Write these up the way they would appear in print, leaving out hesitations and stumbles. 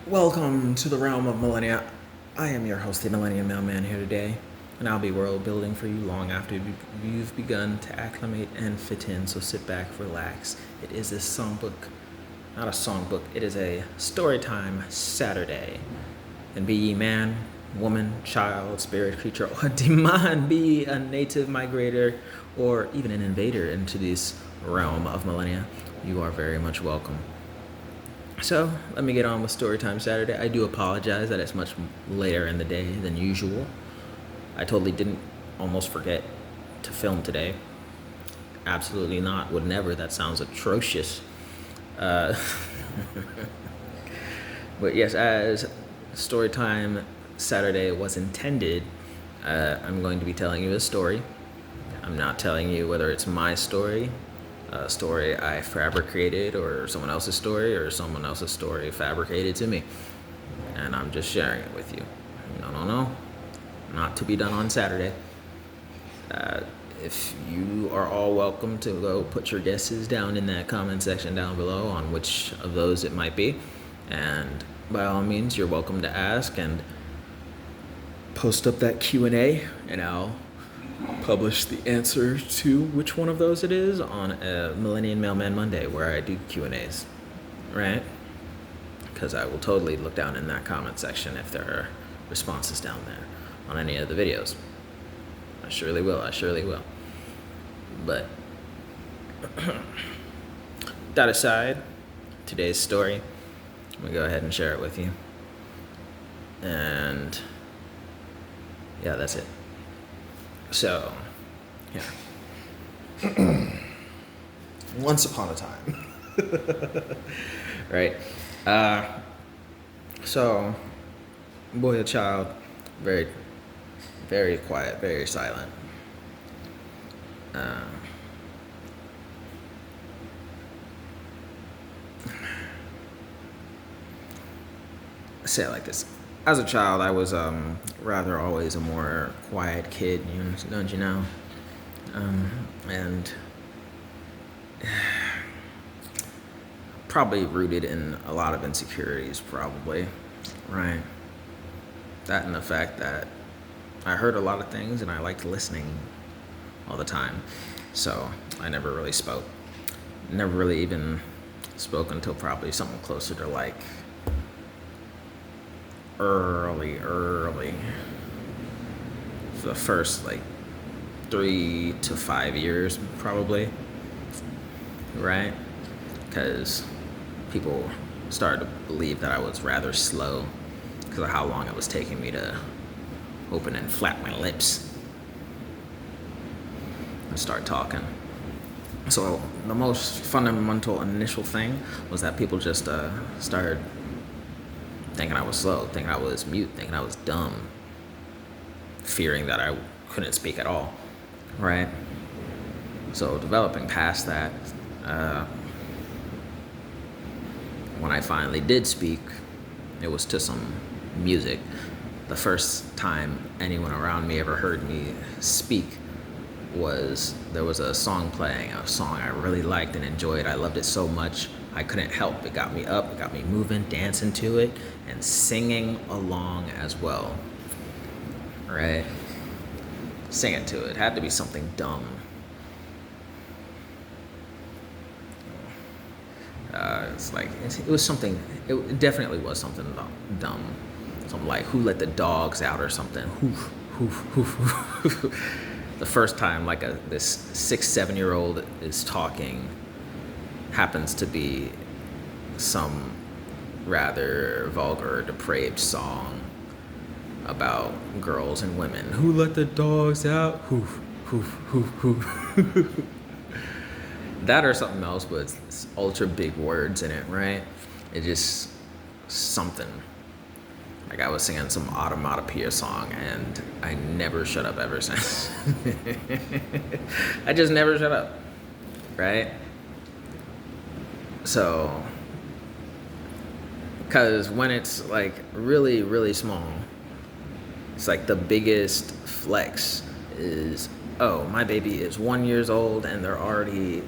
Welcome to the realm of Millenia. I am your host, the Millennium Mailman, here today, and I'll be world building for you long after you've begun to acclimate and fit in. So sit back, relax. It is a songbook, not a songbook. It is a storytime Saturday. And be ye man, woman, child, spirit, creature, or demon, be ye a native migrator, or even an invader into this realm of Millenia, you are very much welcome. So let me get on with Storytime Saturday. I do apologize that it's much later in the day than usual. I totally didn't almost forget to film today. Absolutely not. Would never. That sounds atrocious. But yes, as Storytime Saturday was intended, I'm going to be telling you a story. I'm not telling you whether it's my story, a story I fabricated, or someone else's story, or someone else's story fabricated to me. And I'm just sharing it with you. No. Not to be done on Saturday. If you are all welcome to go put your guesses down in that comment section down below on which of those it might be. And by all means, you're welcome to ask and post up that Q&A, and I'll publish the answer to which one of those it is on a Millennium Mailman Monday where I do Q&As, right? Because I will totally look down in that comment section if there are responses down there on any of the videos. I surely will. But that aside, today's story, I'm going to go ahead and share it with you. And yeah, that's it. So, yeah. Once upon a time. Right? So, boy or child, very, very quiet, very silent. Say it like this. As a child, I was rather always a more quiet kid, don't you know? And probably rooted in a lot of insecurities, probably, right? That and the fact that I heard a lot of things and I liked listening all the time. So I never really spoke. Never really even spoke until probably something closer to like early for the first like 3 to 5 years probably, right? Because people started to believe that I was rather slow because of how long it was taking me to open and flap my lips and start talking. So the most fundamental initial thing was that people just started thinking I was slow, thinking I was mute, thinking I was dumb, fearing that I couldn't speak at all, right? So developing past that, when I finally did speak, it was to some music. The first time anyone around me ever heard me speak was there was a song playing, a song I really liked and enjoyed. I loved it so much, I couldn't help. It got me up, it got me moving, dancing to it, and singing along as well, right? Singing to it. It had to be something dumb. It was something, it definitely was something dumb. Something like, who let the dogs out or something. Hoof, hoof, hoof, hoof. The first time like this 6-7-year-old is talking happens to be some rather vulgar, depraved song about girls and women. Who let the dogs out? Hoof, hoof, hoof, hoof. That or something else with ultra big words in it, right? It just something. Like I was singing some onomatopoeia song and I never shut up ever since. I just never shut up, right? So, because when it's like really, really small, it's like the biggest flex is, oh, my baby is 1 year old and they're already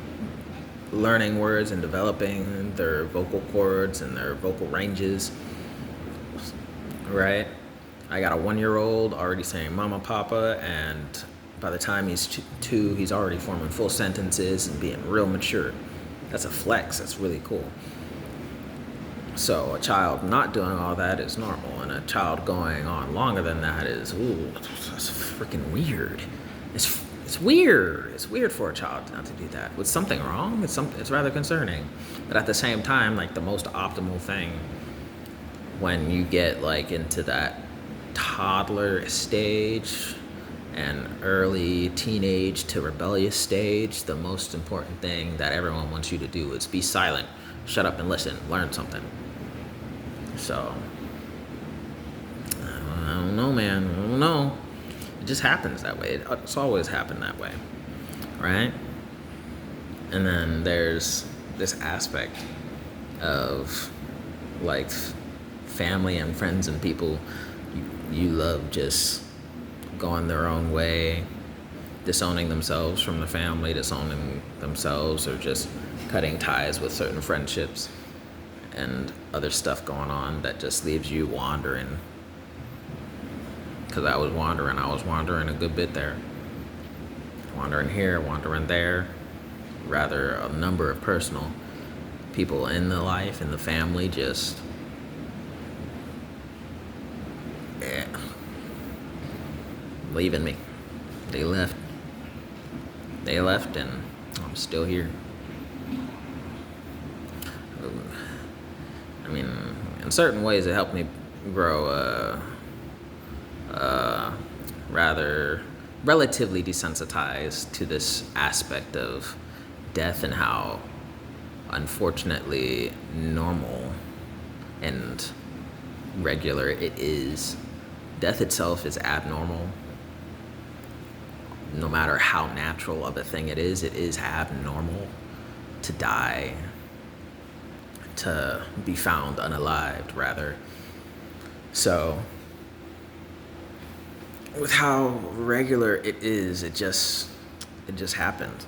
learning words and developing their vocal cords and their vocal ranges. right? I got a 1-year-old already saying mama, papa, and by the time he's two, he's already forming full sentences and being real mature. That's a flex. That's really cool. So a child not doing all that is normal, and a child going on longer than that is, ooh, that's freaking weird. It's weird. It's weird for a child not to do that. With something wrong, it's rather concerning. But at the same time, like, the most optimal thing when you get like into that toddler stage and early teenage to rebellious stage, the most important thing that everyone wants you to do is be silent, shut up and listen, learn something. So, I don't know, man. I don't know. It just happens that way. It's always happened that way, right? And then there's this aspect of, like, family and friends and people you love just going their own way, disowning themselves from the family, disowning themselves, or just cutting ties with certain friendships and other stuff going on that just leaves you wandering. Because I was wandering a good bit there. Wandering here, wandering there. Rather, a number of personal people in the life, in the family, just, yeah, leaving me. They left, and I'm still here. I mean, in certain ways, it helped me grow rather relatively desensitized to this aspect of death and how unfortunately normal and regular it is. Death itself is abnormal. No matter how natural of a thing it is abnormal to die, to be found unalived, rather. So, with how regular it is, it just happened.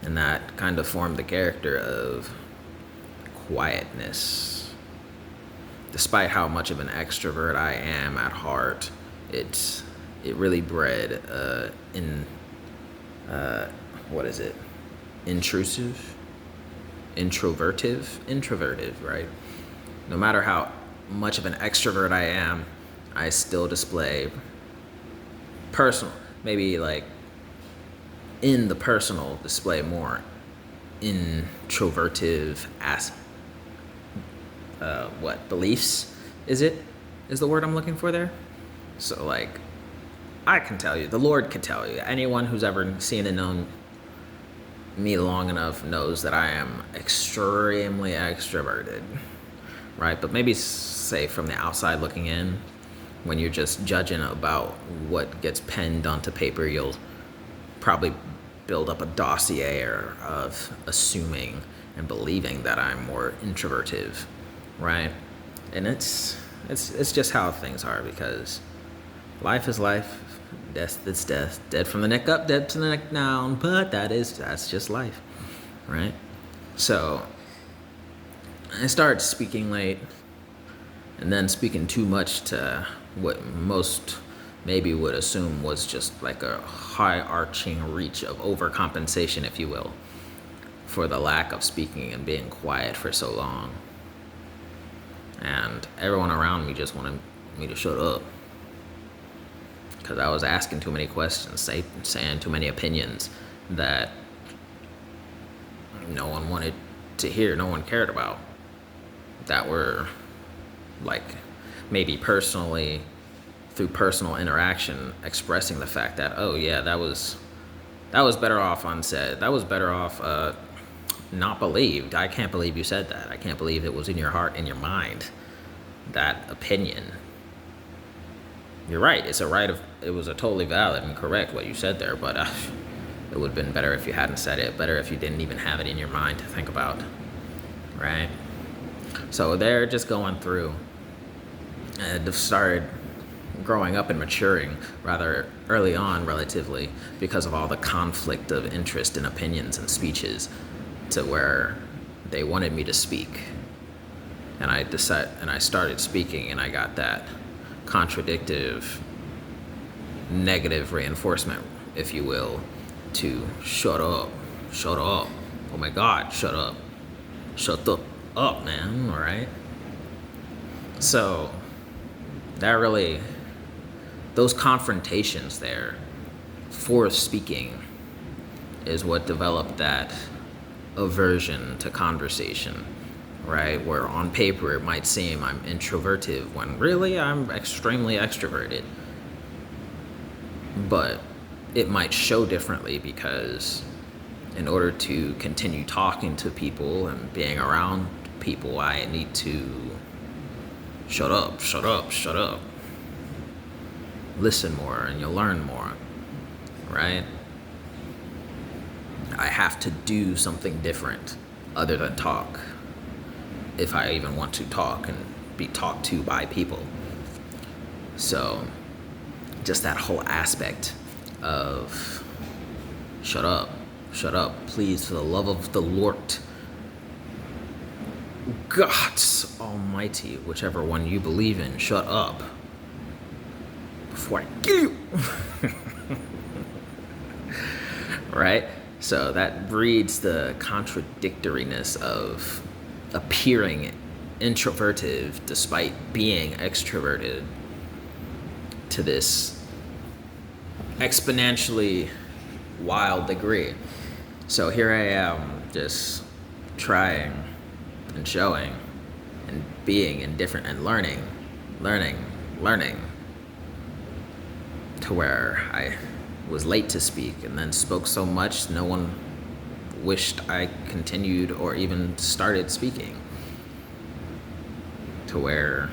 And that kind of formed the character of quietness. Despite how much of an extrovert I am at heart, it really bred introvertive, right? No matter how much of an extrovert I am, I still display personal, maybe like in the personal, display more introvertive beliefs is the word I'm looking for there. So, like, I can tell you, the Lord can tell you, anyone who's ever seen and known me long enough knows that I am extremely extroverted, right? But maybe, say, from the outside looking in, when you're just judging about what gets penned onto paper, you'll probably build up a dossier of assuming and believing that I'm more introvertive, right? And it's just how things are, because life is life, death is death, dead from the neck up, dead to the neck down, but that's just life, right? So I started speaking late, and then speaking too much to what most maybe would assume was just like a high-arching reach of overcompensation, if you will, for the lack of speaking and being quiet for so long. And everyone around me just wanted me to shut up, because I was asking too many questions, saying too many opinions that no one wanted to hear, no one cared about, that were, like, maybe personally, through personal interaction, expressing the fact that, oh yeah, that was better off unsaid. That was better off not believed. I can't believe you said that. I can't believe it was in your heart, in your mind, that opinion. You're right. It was a totally valid and correct what you said there, but it would have been better if you hadn't said it. Better if you didn't even have it in your mind to think about, right? So they're just going through, and started growing up and maturing rather early on, relatively, because of all the conflict of interest and opinions and speeches, to where they wanted me to speak, and I started speaking, and I got that contradictive, negative reinforcement, if you will, to shut up, oh my God, shut the up, man, all right? So that really, those confrontations there for speaking is what developed that aversion to conversation, right? Where on paper it might seem I'm introverted when really I'm extremely extroverted. But it might show differently because in order to continue talking to people and being around people, I need to shut up. Listen more and you'll learn more, right? I have to do something different other than talk if I even want to talk and be talked to by people. So just that whole aspect of shut up, please, for the love of the Lord, God Almighty, whichever one you believe in, shut up before I kill you. Right? So that breeds the contradictoriness of appearing introverted despite being extroverted to this exponentially wild degree. So here I am just trying and showing and being indifferent and learning to where I was late to speak and then spoke so much no one wished I continued or even started speaking, to where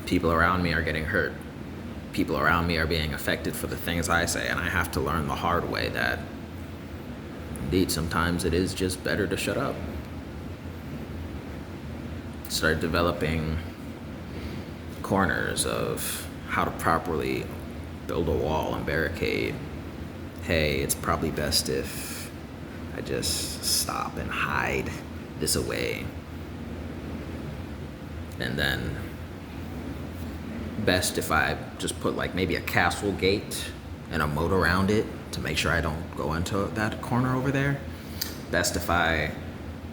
people around me are getting hurt. People around me are being affected for the things I say, and I have to learn the hard way that indeed sometimes it is just better to shut up. Start developing corners of how to properly build a wall and barricade. Hey, it's probably best if I just stop and hide this away. And then best if I just put like maybe a castle gate and a moat around it to make sure I don't go into that corner over there. Best if I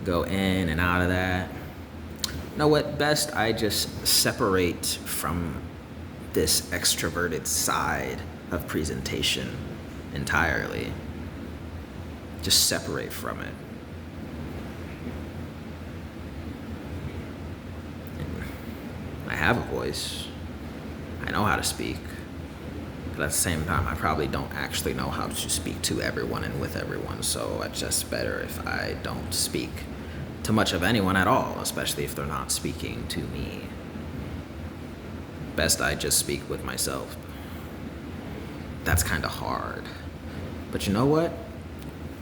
go in and out of that. You know what? Best I just separate from this extroverted side of presentation entirely. Just separate from it. And I have a voice. I know how to speak. But at the same time, I probably don't actually know how to speak to everyone and with everyone. So it's just better if I don't speak to much of anyone at all, especially if they're not speaking to me. Best I just speak with myself. That's kind of hard. But you know what?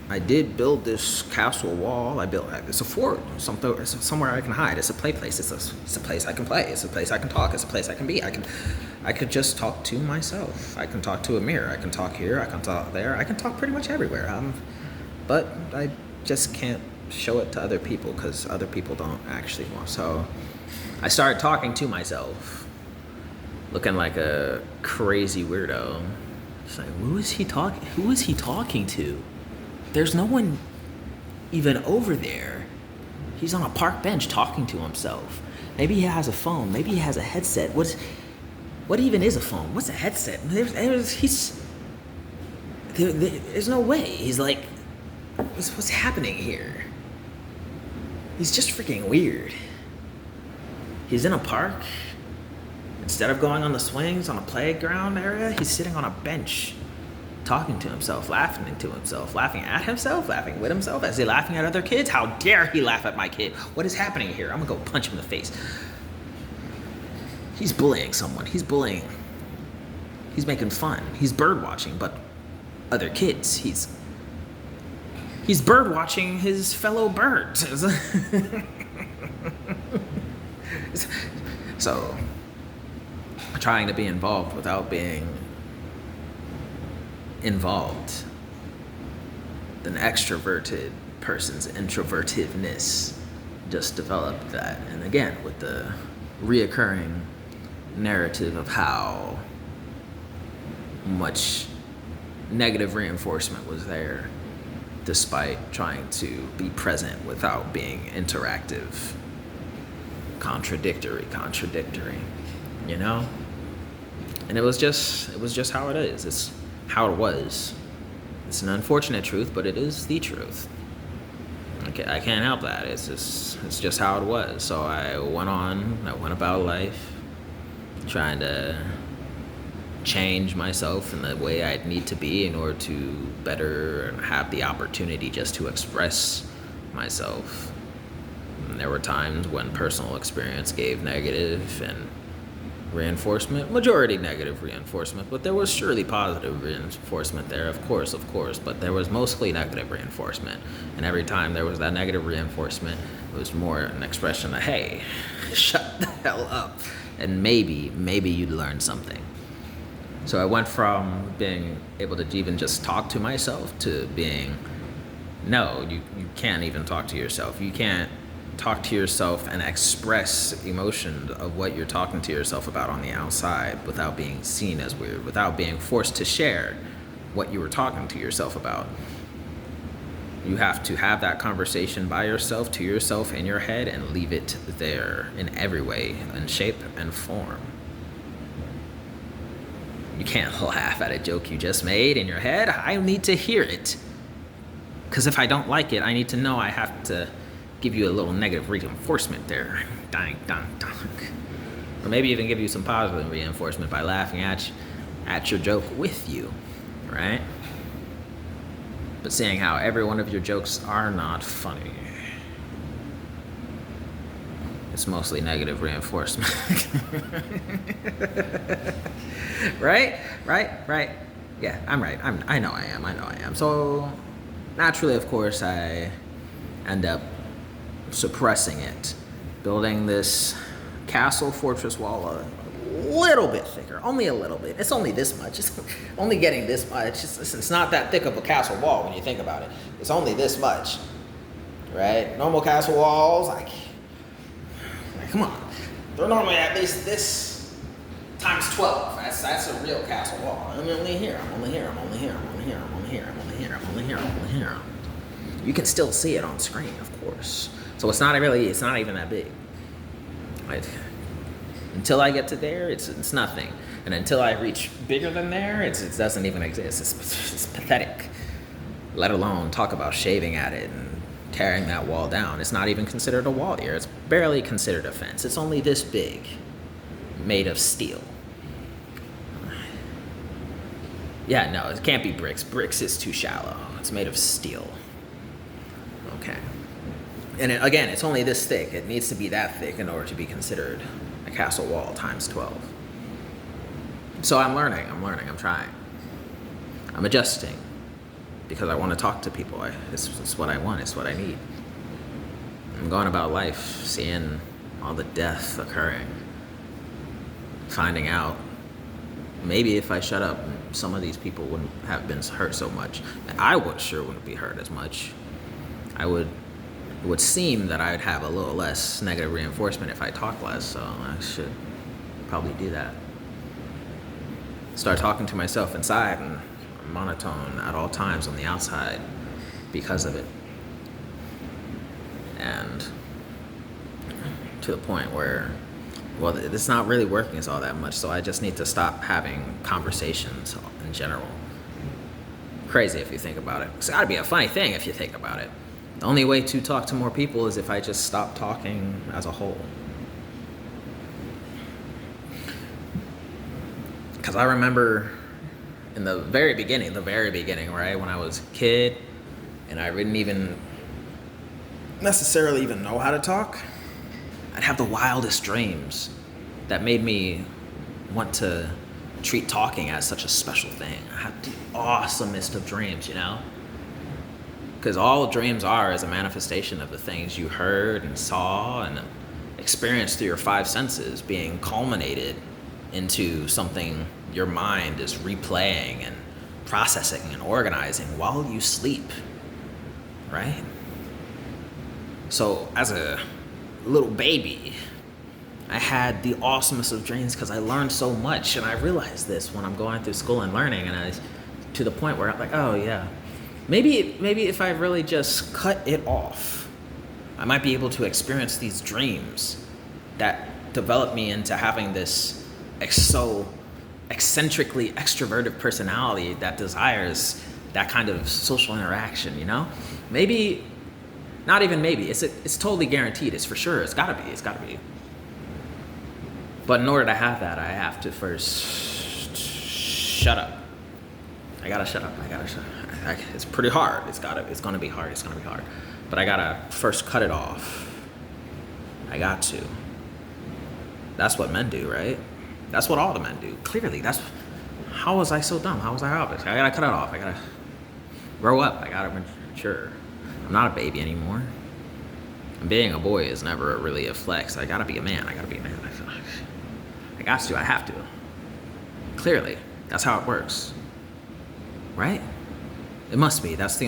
I did build this castle wall. It's a fort, somewhere I can hide. It's a play place. It's a place I can play. It's a place I can talk. It's a place I can be. I could just talk to myself. I can talk to a mirror. I can talk here. I can talk there. I can talk pretty much everywhere. But I just can't show it to other people because other people don't actually want. So I started talking to myself, looking like a crazy weirdo. It's like, who is he talking to? There's no one even over there. He's on a park bench talking to himself. Maybe he has a phone. Maybe he has a headset. What even is a phone? What's a headset? There's no way. He's like, what's happening here? He's just freaking weird. He's in a park. Instead of going on the swings on a playground area, he's sitting on a bench talking to himself, laughing to himself, laughing at himself, laughing with himself. Is he laughing at other kids? How dare he laugh at my kid? What is happening here? I'm gonna go punch him in the face. He's bullying someone. He's making fun. He's bird watching, but other kids. He's bird watching his fellow birds. So, trying to be involved without being involved. An extroverted person's introvertiveness just developed that. And again, with the reoccurring narrative of how much negative reinforcement was there, despite trying to be present without being interactive. Contradictory, you know? And it was just how it is. It's how it was. It's an unfortunate truth, but it is the truth. I can't help that. It's just how it was. So I went about life trying to change myself in the way I'd need to be in order to better have the opportunity just to express myself. And there were times when personal experience gave negative and reinforcement, majority negative reinforcement, but there was surely positive reinforcement there, of course, but there was mostly negative reinforcement. And every time there was that negative reinforcement, it was more an expression of, hey, shut the hell up, and maybe you'd learn something. So I went from being able to even just talk to myself to being, no, you can't even talk to yourself. You can't talk to yourself and express emotion of what you're talking to yourself about on the outside without being seen as weird, without being forced to share what you were talking to yourself about. You have to have that conversation by yourself, to yourself, in your head, and leave it there in every way, in shape and form. You can't laugh at a joke you just made in your head. I need to hear it. Because if I don't like it, I need to know I have to give you a little negative reinforcement there. Dang. Or maybe even give you some positive reinforcement by laughing at your joke with you, right? But seeing how every one of your jokes are not funny. It's mostly negative reinforcement. Right? Yeah, I'm right. I know I am. So naturally, of course, I end up suppressing it, building this castle fortress wall a little bit thicker, only a little bit. It's only this much. It's only getting this much. It's not that thick of a castle wall when you think about it. It's only this much, right? Normal castle walls, like come on, they're normally at least this times 12. That's a real castle wall. I'm only here. You can still see it on screen, of course. So it's not even that big. Right? Until I get to there, it's nothing. And until I reach bigger than there, it doesn't even exist. It's pathetic. Let alone talk about shaving at it and tearing that wall down. It's not even considered a wall here. It's barely considered a fence. It's only this big, made of steel. Yeah, no, it can't be bricks. Bricks is too shallow. It's made of steel. Okay. And again, it's only this thick. It needs to be that thick in order to be considered a castle wall times 12. So I'm learning, I'm trying. I'm adjusting because I want to talk to people. It's what I want, it's what I need. I'm going about life, seeing all the death occurring, finding out maybe if I shut up, some of these people wouldn't have been hurt so much. And I wouldn't be hurt as much. It would seem that I'd have a little less negative reinforcement if I talk less, so I should probably do that. Start talking to myself inside and monotone at all times on the outside because of it. And to the point where, well, it's not really working as all that much, so I just need to stop having conversations in general. Crazy if you think about it. It's gotta be a funny thing if you think about it. The only way to talk to more people is if I just stop talking as a whole. Because I remember in the very beginning, right, when I was a kid and I didn't even necessarily even know how to talk, I'd have the wildest dreams that made me want to treat talking as such a special thing. I had the awesomest of dreams, you know? Because all dreams are is a manifestation of the things you heard and saw and experienced through your five senses being culminated into something your mind is replaying and processing and organizing while you sleep, right? So as a little baby, I had the awesomest of dreams because I learned so much, and I realized this when I'm going through school and learning, and to the point where I'm like, oh yeah, maybe if I really just cut it off, I might be able to experience these dreams that develop me into having this so eccentrically extroverted personality that desires that kind of social interaction, you know? Maybe, not even maybe, it's totally guaranteed, it's for sure, it's gotta be. But in order to have that, I have to first shut up. I gotta shut up. It's pretty hard. It's gonna be hard. But I gotta first cut it off. I got to. That's what men do, right? That's what all the men do. Clearly, how was I so dumb? How was I obvious? I gotta cut it off. I gotta grow up. I gotta mature. I'm not a baby anymore. And being a boy is never really a flex. I gotta be a man. I have to. Clearly, that's how it works. Right? It must be. There's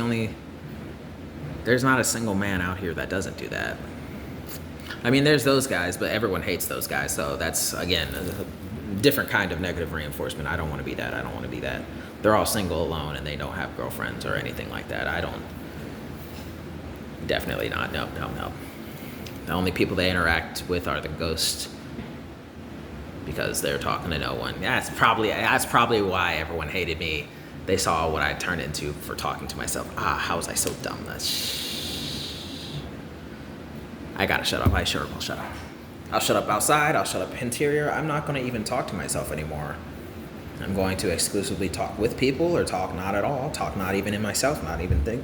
not a single man out here that doesn't do that. I mean, there's those guys, but everyone hates those guys. So that's, again, a different kind of negative reinforcement. I don't want to be that. They're all single, alone, and they don't have girlfriends or anything like that. Definitely not. No. The only people they interact with are the ghosts, because they're talking to no one. That's probably why everyone hated me. They saw what I turned into for talking to myself. How was I so dumb? I gotta shut up. I sure will shut up. I'll shut up outside. I'll shut up interior. I'm not gonna even talk to myself anymore. I'm going to exclusively talk with people, or talk not at all. Talk not even in myself. Not even think.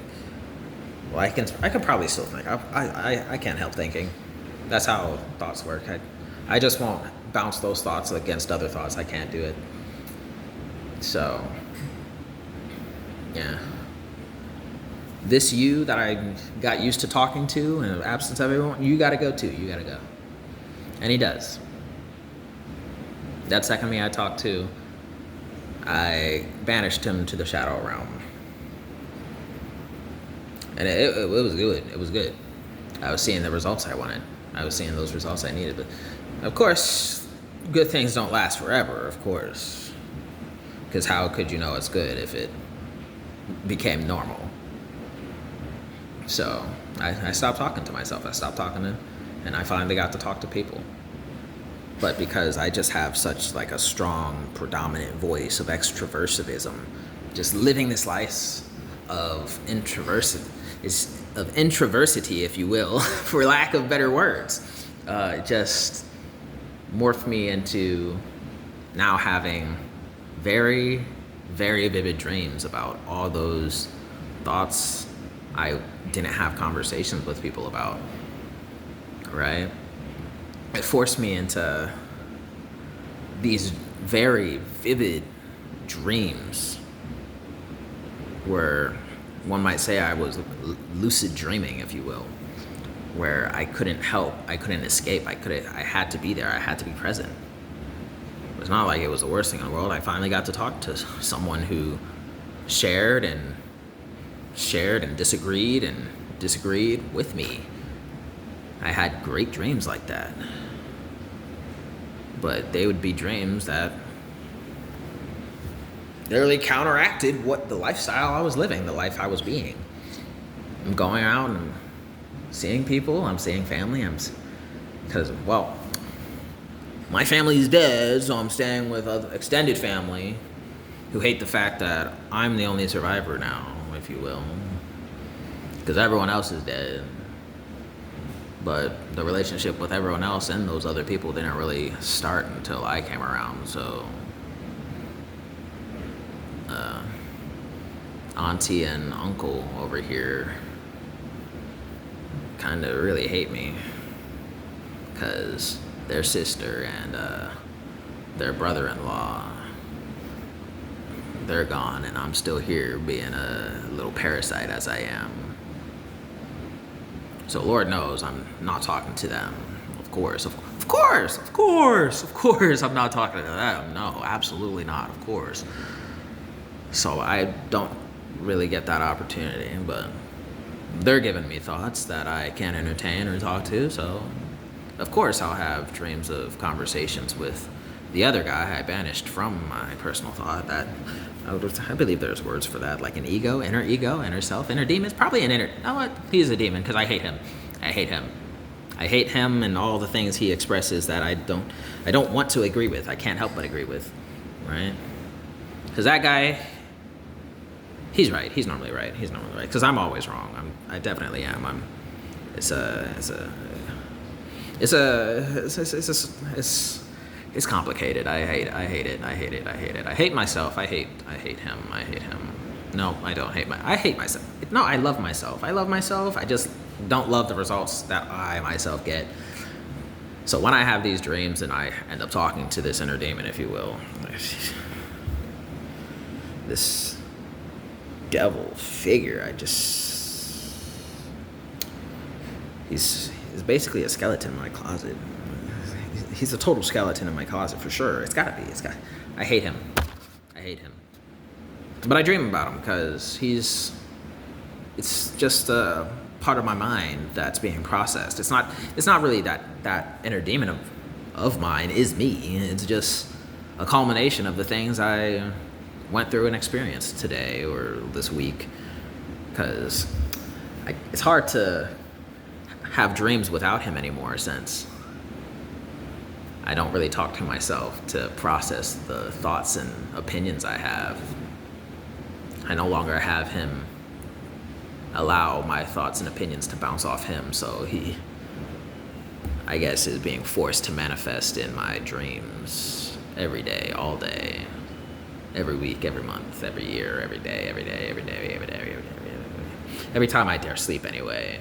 Well, I can probably still think. I can't help thinking. That's how thoughts work. I just won't bounce those thoughts against other thoughts. I can't do it. So, yeah. This you that I got used to talking to in the absence of everyone, you gotta go too. You gotta go. And he does. That second me I talked to, I banished him to the shadow realm. And it was good. It was good. I was seeing the results I wanted. I was seeing those results I needed. But of course, good things don't last forever, of course. Because how could you know it's good if it became normal? So I stopped talking to myself. And I finally got to talk to people. But because I just have such like a strong, predominant voice of extroversivism, just living this life of introversity, if you will, for lack of better words, just morphed me into now having very, very vivid dreams about all those thoughts I didn't have conversations with people about, right? It forced me into these very vivid dreams where one might say I was lucid dreaming, if you will, where I couldn't help, I couldn't escape, I had to be there, I had to be present. It was not like it was the worst thing in the world. I finally got to talk to someone who shared and disagreed with me. I had great dreams like that. But they would be dreams that literally counteracted what the lifestyle I was living, the life I was being. I'm going out and seeing people, I'm seeing family, because, well, my family's dead, so I'm staying with other extended family who hate the fact that I'm the only survivor now, if you will, because everyone else is dead. But the relationship with everyone else and those other people didn't really start until I came around, so auntie and uncle over here kind of really hate me because their sister and their brother-in-law, they're gone, and I'm still here being a little parasite as I am. So Lord knows I'm not talking to them. Of course, I'm not talking to them. No, absolutely not, of course. So I don't really get that opportunity, but they're giving me thoughts that I can't entertain or talk to, so of course, I'll have dreams of conversations with the other guy I banished from my personal thought. That I believe there's words for that, like an ego, inner self, inner demon. It's probably an inner. You know what? He's a demon because I hate him. I hate him and all the things he expresses that I don't want to agree with. I can't help but agree with, right? Because that guy, he's right. He's normally right. Because I'm always wrong. I definitely am. It's complicated. I hate it. I hate myself. I hate him. No, I don't hate I hate myself. No, I love myself. I just don't love the results that I myself get. So when I have these dreams and I end up talking to this inner demon, if you will, this devil figure, he's basically a skeleton in my closet. He's a total skeleton in my closet for sure. I hate him. But I dream about him because it's just a part of my mind that's being processed. It's not really that inner demon of mine is me. It's just a culmination of the things I went through and experienced today or this week. Because it's hard to have dreams without him anymore, since I don't really talk to myself to process the thoughts and opinions I have. I no longer have him allow my thoughts and opinions to bounce off him, so he, I guess, is being forced to manifest in my dreams every day, all day, every week, every month, every year, every day, every time I dare sleep anyway.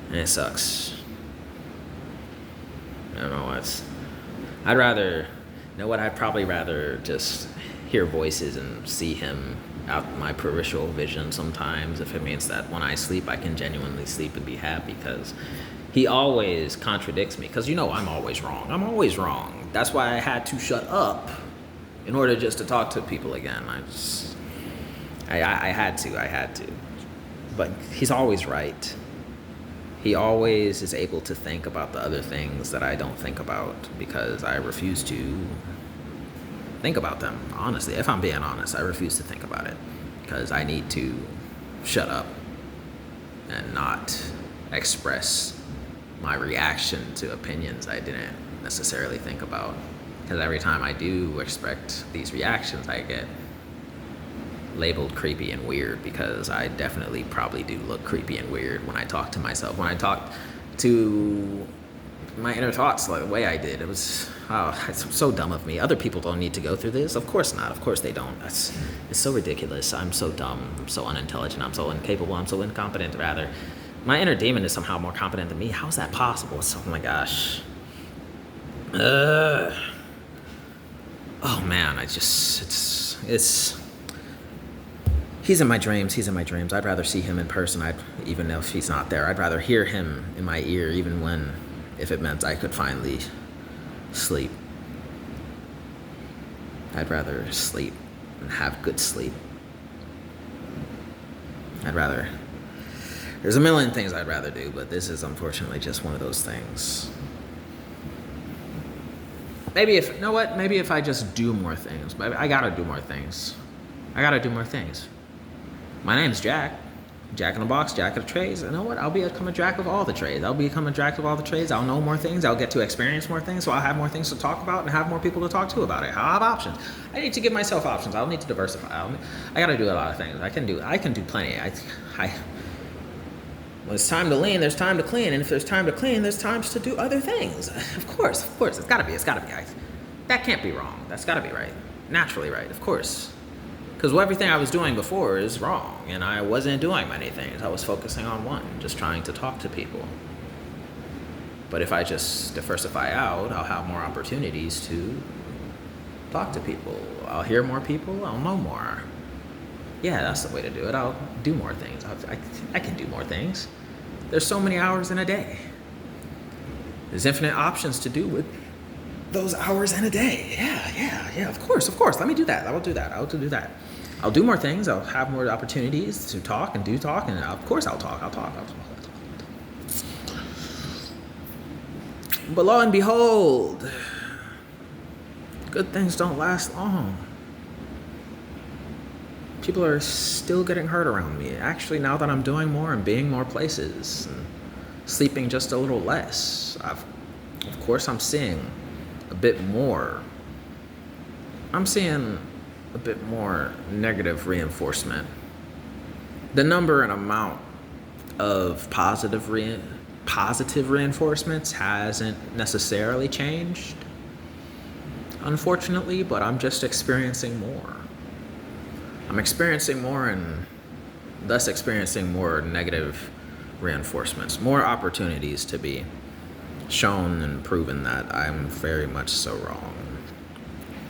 And it sucks. I don't know I'd probably rather just hear voices and see him out my peripheral vision sometimes, if it means that when I sleep I can genuinely sleep and be happy, because he always contradicts me, because I'm always wrong. That's why I had to shut up in order just to talk to people again. I had to, but he's always right. He always is able to think about the other things that I don't think about, because I refuse to think about them. Honestly, if I'm being honest, I refuse to think about it because I need to shut up and not express my reaction to opinions I didn't necessarily think about. Because every time I do expect these reactions, I get labeled creepy and weird, because I definitely probably do look creepy and weird when I talk to myself. When I talk to my inner thoughts like the way I did, it's so dumb of me. Other people don't need to go through this. Of course not. Of course they don't. It's so ridiculous. I'm so dumb. I'm so unintelligent. I'm so incapable. I'm so incompetent, rather. My inner demon is somehow more competent than me. How is that possible? Oh my gosh. Oh man, he's in my dreams. I'd rather see him in person. Even if he's not there, I'd rather hear him in my ear, even if it meant I could finally sleep. I'd rather sleep and have good sleep. There's a million things I'd rather do, but this is unfortunately just one of those things. Maybe if I just do more things. I gotta do more things. My name's Jack. Jack in the box, Jack of the trades. You know what? I'll become a jack of all the trades. I'll know more things. I'll get to experience more things. So I'll have more things to talk about and have more people to talk to about it. I'll have options. I need to give myself options. I'll need to diversify. I got to do a lot of things. I can do plenty. When it's time to lean, there's time to clean. And if there's time to clean, there's times to do other things. Of course. It's got to be. That can't be wrong. That's got to be right. Naturally right, of course. Because everything I was doing before is wrong, and I wasn't doing many things. I was focusing on one, just trying to talk to people. But if I just diversify out, I'll have more opportunities to talk to people. I'll hear more people. I'll know more. Yeah, that's the way to do it. I'll do more things. I can do more things. There's so many hours in a day. There's infinite options to do with those hours in a day. Yeah, of course. Let me do that. I will do that. I'll do more things. I'll have more opportunities to talk, and of course I'll talk. But lo and behold, good things don't last long. People are still getting hurt around me. Actually, now that I'm doing more and being more places and sleeping just a little less, of course I'm seeing a bit more. I'm seeing a bit more negative reinforcement. The number and amount of positive reinforcements hasn't necessarily changed, unfortunately, but I'm just experiencing more. I'm experiencing more and thus experiencing more negative reinforcements, more opportunities to be shown and proven that I'm very much so wrong.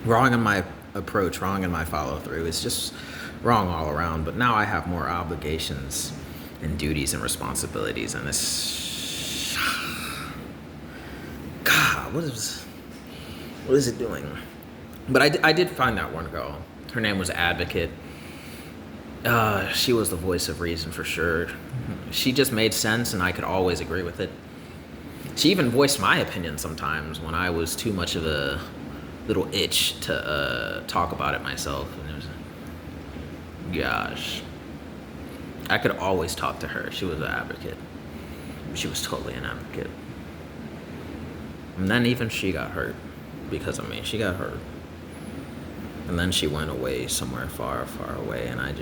Wrong in my approach, wrong in my follow through. It's just wrong all around. But now I have more obligations and duties and responsibilities, and this, God, what is it doing? But I did find that one girl. Her name was Advocate. She was the voice of reason for sure. She just made sense, and I could always agree with it. She even voiced my opinion sometimes when I was too much of a little itch to talk about it myself. And it was, gosh, I could always talk to her. She was an advocate. She was totally an advocate. And then even she got hurt because of me. She got hurt. And then she went away somewhere far, far away, and I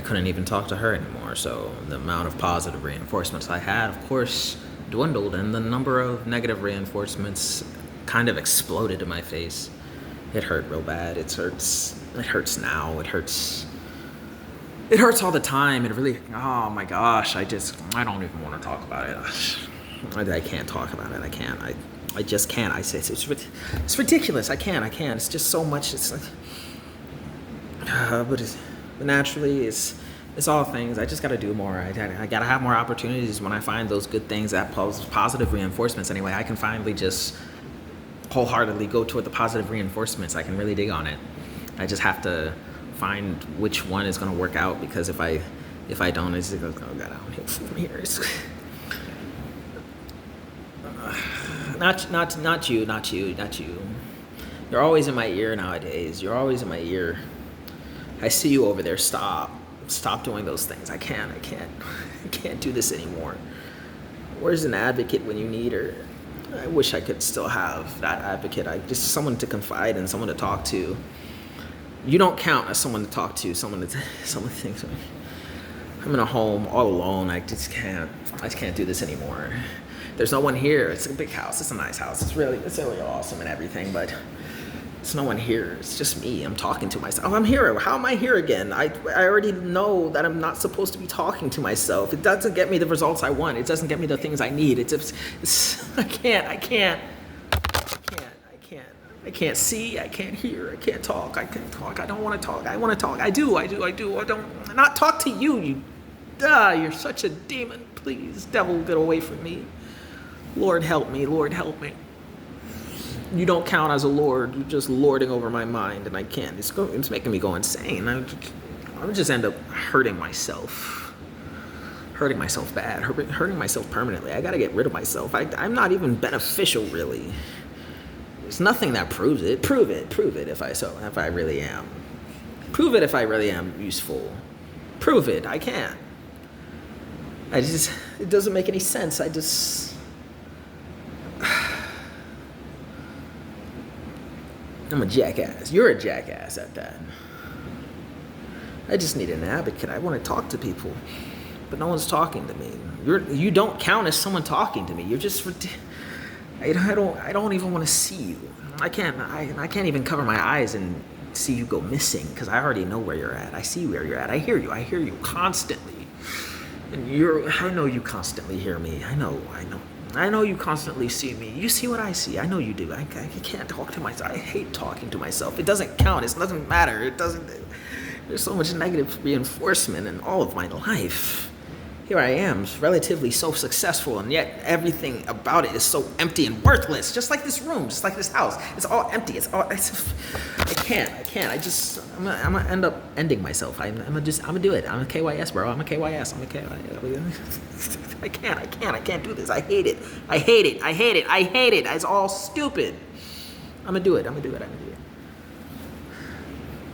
couldn't even talk to her anymore. So the amount of positive reinforcements I had, of course, dwindled, and the number of negative reinforcements kind of exploded in my face. It hurt real bad. It hurts now. It hurts all the time. It really, oh my gosh, I don't even want to talk about it. I can't talk about it. I can't. I just can't. I say it's ridiculous. I can't. It's just so much. It's like, but naturally, it's all things. I just got to do more. I got to have more opportunities when I find those good things, that positive reinforcements. Anyway, I can finally just wholeheartedly go toward the positive reinforcements. I can really dig on it. I just have to find which one is going to work out, because if I don't, it's going to go downhill from here. Not you. You're always in my ear nowadays. You're always in my ear. I see you over there. Stop doing those things. I can't do this anymore. Where's an advocate when you need her? I wish I could still have that advocate. Just someone to confide in, someone to talk to. You don't count as someone to talk to, someone thinks I'm in a home all alone. I just can't do this anymore. There's no one here. It's a big house. It's a nice house. It's really awesome and everything, but there's no one here. It's just me. I'm talking to myself. I'm here. How am I here again? I already know that I'm not supposed to be talking to myself. It doesn't get me the results I want. It doesn't get me the things I need. I can't see. I can't hear. I can't talk. I don't want to talk. I want to talk. I do. I don't. Not talk to you. You're such a demon. Please, devil, get away from me. Lord, help me. You don't count as a lord. You're just lording over my mind, and I can't. It's making me go insane. I would just end up hurting myself bad, hurting myself permanently. I got to get rid of myself. I'm not even beneficial, really. There's nothing that proves it. Prove it if I really am. Prove it if I really am useful. Prove it. I can't. It doesn't make any sense. I'm a jackass. You're a jackass at that. I just need an advocate. I want to talk to people, but no one's talking to me. You don't count as someone talking to me. You're just. I don't even want to see you. I can't even cover my eyes and see you go missing, because I already know where you're at. I see where you're at. I hear you constantly. And I know you constantly hear me. I know you constantly see me. You see what I see. I know you do. I can't talk to myself. I hate talking to myself. It doesn't count. It doesn't matter. There's so much negative reinforcement in all of my life. Here I am, relatively so successful, and yet everything about it is so empty and worthless. Just like this room, just like this house. It's all empty. I can't. I'm gonna end up ending myself. I'm gonna do it. I'm a KYS, bro. I'm a KYS. I can't do this. I hate it. It's all stupid. I'm gonna do it.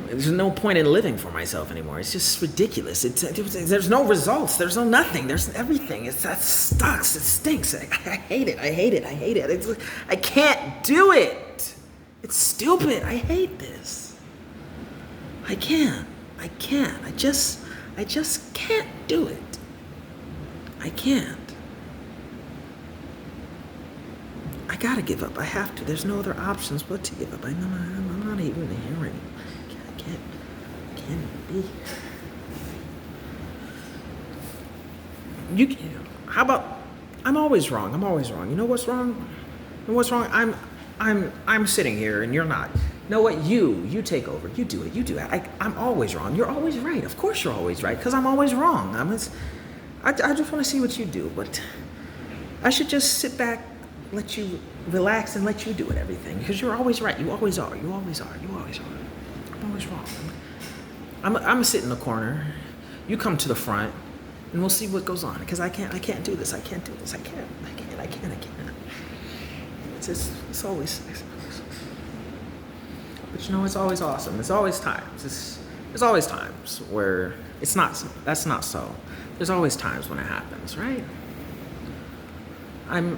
There's no point in living for myself anymore. It's just ridiculous. There's no results. There's no nothing. There's everything. That sucks. It stinks. I hate it. I can't do it. It's stupid. I hate this. I can't. I just can't do it. I can't. I gotta give up. I have to. There's no other options but to give up. I'm not even hearing. Can't be. How about? I'm always wrong. You know what's wrong? I'm sitting here and you're not. You know what? You take over. You do it. I'm always wrong. You're always right. Of course you're always right, because I'm always wrong. I just want to see what you do, but I should just sit back, let you relax, and let you do it, everything, because you're always right. You always are. I'm always wrong. I'm gonna sit in the corner. You come to the front, and we'll see what goes on. Because I can't do this. I can't. It's always. But you know, it's always awesome. There's always times. There's always times where it's not. That's not so. There's always times when it happens, right? I'm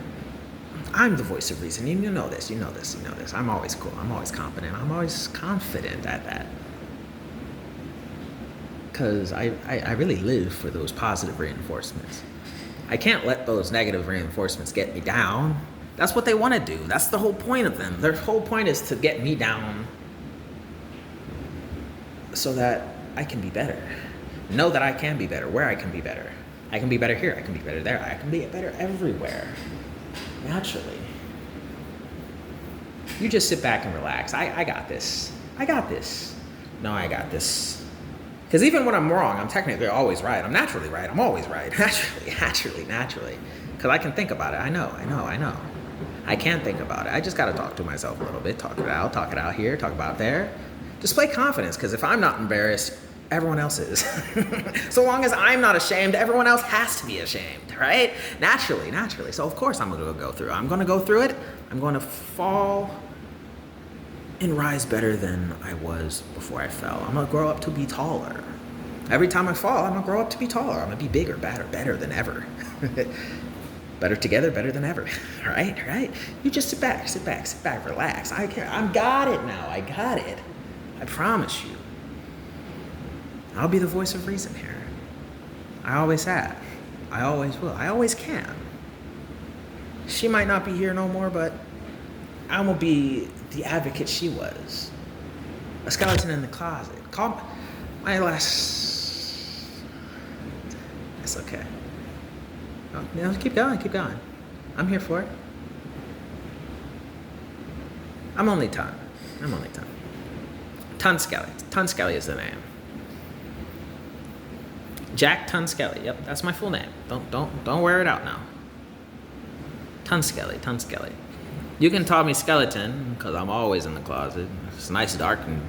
the voice of reason. You know this. I'm always cool. I'm always competent. I'm always confident at that. Because I really live for those positive reinforcements. I can't let those negative reinforcements get me down. That's what they want to do. That's the whole point of them. Their whole point is to get me down so that I can be better. Know that I can be better, where I can be better. I can be better here. I can be better there. I can be better everywhere. Naturally. You just sit back and relax. I got this. No, I got this. Because even when I'm wrong, I'm technically always right. I'm naturally right. I'm always right. Naturally. Because I can think about it. I know. I can think about it. I just got to talk to myself a little bit. Talk it out here, talk about there. Display confidence, because if I'm not embarrassed, everyone else is. So long as I'm not ashamed, everyone else has to be ashamed, right? Naturally. So of course I'm going to go through it. I'm going to go through it. I'm going to fall and rise better than I was before I fell. I'm going to grow up to be taller. Every time I fall, I'm going to grow up to be taller. I'm going to be bigger, better than ever. Better together, better than ever. Right? You just sit back, relax. I got it now. I got it. I promise you. I'll be the voice of reason here. I always have. I always will. I always can. She might not be here no more, but I'm going to be the advocate she was. A skeleton in the closet. Call my last... That's okay. No, keep going. I'm here for it. I'm only Ton. Ton Skelly is the name. Jack Ton Skelly. Yep, that's my full name. Don't wear it out now. Ton Skelly. You can call me Skeleton, because I'm always in the closet. It's nice, dark, and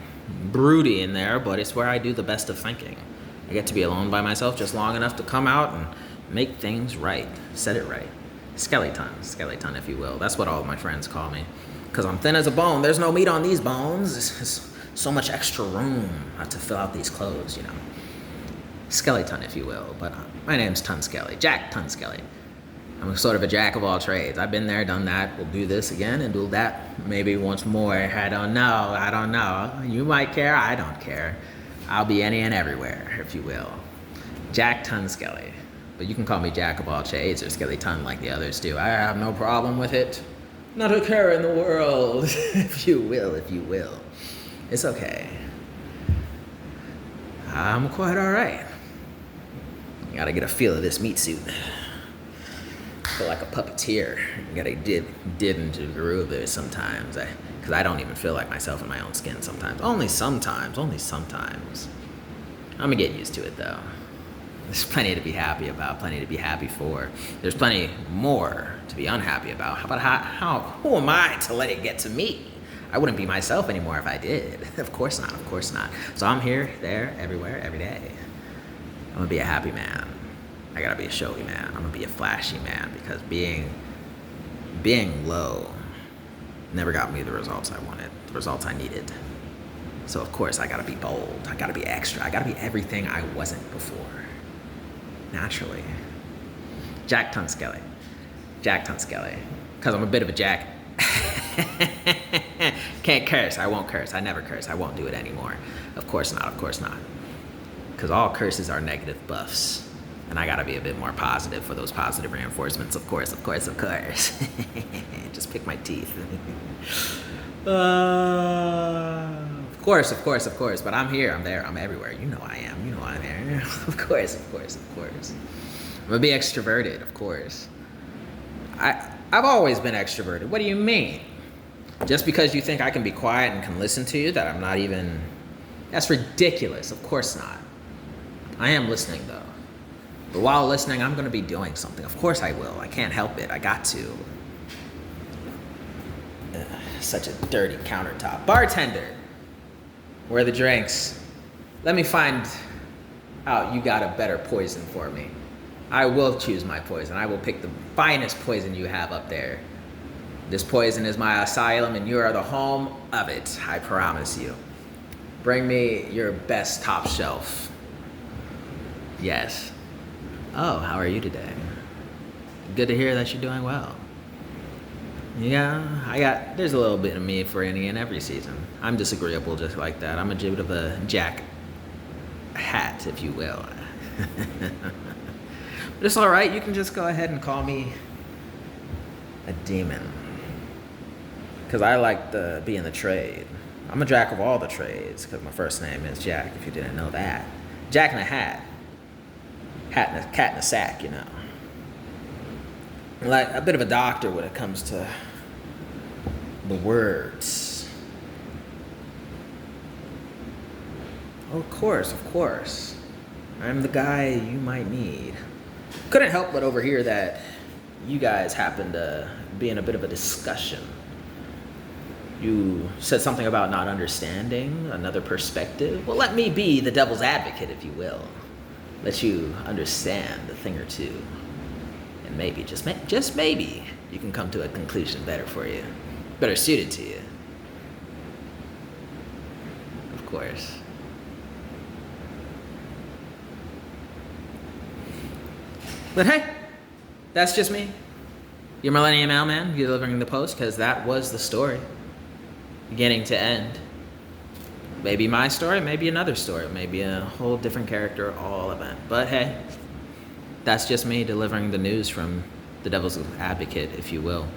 broody in there, but it's where I do the best of thinking. I get to be alone by myself just long enough to come out and make things right. Set it right. Skeleton, if you will. That's what all of my friends call me. Because I'm thin as a bone. There's no meat on these bones. It's so much extra room to fill out these clothes, Skeleton, if you will. But my name's Ton Skelly. Jack Ton Skelly. I'm sort of a jack of all trades. I've been there, done that. We'll do this again and do that maybe once more. I don't know. You might care. I don't care. I'll be any and everywhere, if you will. Jack Ton Skelly. But you can call me Jack of all trades or Skelly Ton like the others do. I have no problem with it. Not a care in the world, if you will. It's okay. I'm quite all right. You gotta get a feel of this meat suit. Feel like a puppeteer. You gotta dip into the groove there sometimes. Because I don't even feel like myself in my own skin sometimes. Only sometimes. I'm gonna get used to it though. There's plenty to be happy about, plenty to be happy for. There's plenty more to be unhappy about. Who am I to let it get to me? I wouldn't be myself anymore if I did. Of course not. So I'm here, there, everywhere, every day. I'm gonna be a happy man. I gotta be a showy man. I'm gonna be a flashy man because being low never got me the results I wanted, the results I needed. So of course I gotta be bold. I gotta be extra. I gotta be everything I wasn't before. Naturally. Jack Tunskelly. Because I'm a bit of a jack. Can't curse. I won't curse. I never curse. I won't do it anymore. Of course not. Because all curses are negative buffs. And I gotta be a bit more positive for those positive reinforcements. Of course. Just pick my teeth. Of course. But I'm here. I'm there. I'm everywhere. You know I am. You know I'm there. Of course. I'm gonna be extroverted. Of course. I've always been extroverted. What do you mean? Just because you think I can be quiet and can listen to you, that I'm not even... That's ridiculous. Of course not. I am listening, though. But while listening, I'm going to be doing something. Of course I will. I can't help it. I got to. Such a dirty countertop. Bartender, where are the drinks? Let me find out you got a better poison for me. I will choose my poison. I will pick the finest poison you have up there. This poison is my asylum, and you are the home of it. I promise you. Bring me your best top shelf. Yes. Oh, how are you today? Good to hear that you're doing well. Yeah, there's a little bit of me for any and every season. I'm disagreeable just like that. I'm a bit of a jack hat, if you will. But it's all right. You can just go ahead and call me a demon. Because I like to be in the trade. I'm a jack of all the trades because my first name is Jack, if you didn't know that. Jack in a hat. Cat in a sack, you know. Like a bit of a doctor when it comes to the words. Oh, of course. I'm the guy you might need. Couldn't help but overhear that you guys happened to be in a bit of a discussion. You said something about not understanding another perspective. Well, let me be the devil's advocate, if you will. Let you understand a thing or two. And maybe, just maybe, you can come to a conclusion better for you. Better suited to you. Of course. But hey, that's just me. Your Millennium Mailman, delivering the post, because that was the story. Beginning to end. Maybe my story, maybe another story, maybe a whole different character, all event. But hey, that's just me delivering the news from the devil's advocate, if you will.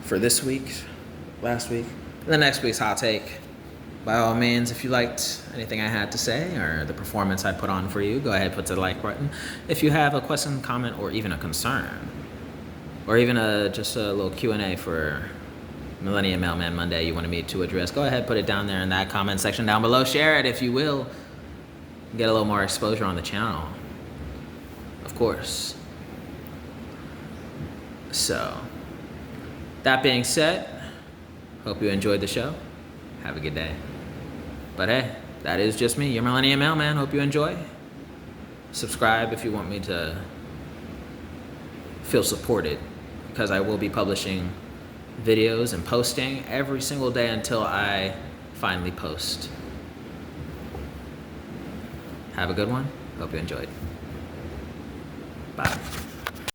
For this week, last week, and the next week's hot take. By all means, if you liked anything I had to say or the performance I put on for you, go ahead, put the like button. If you have a question, comment, or even a concern, or even just a little Q&A for Millennium Mailman Monday you wanted me to address, go ahead, put it down there in that comment section down below. Share it if you will. Get a little more exposure on the channel. Of course. So, that being said, hope you enjoyed the show. Have a good day. But hey, that is just me, your Millennium Mailman. Hope you enjoy. Subscribe if you want me to feel supported, because I will be publishing videos and posting every single day until I finally post. Have a good one. Hope you enjoyed.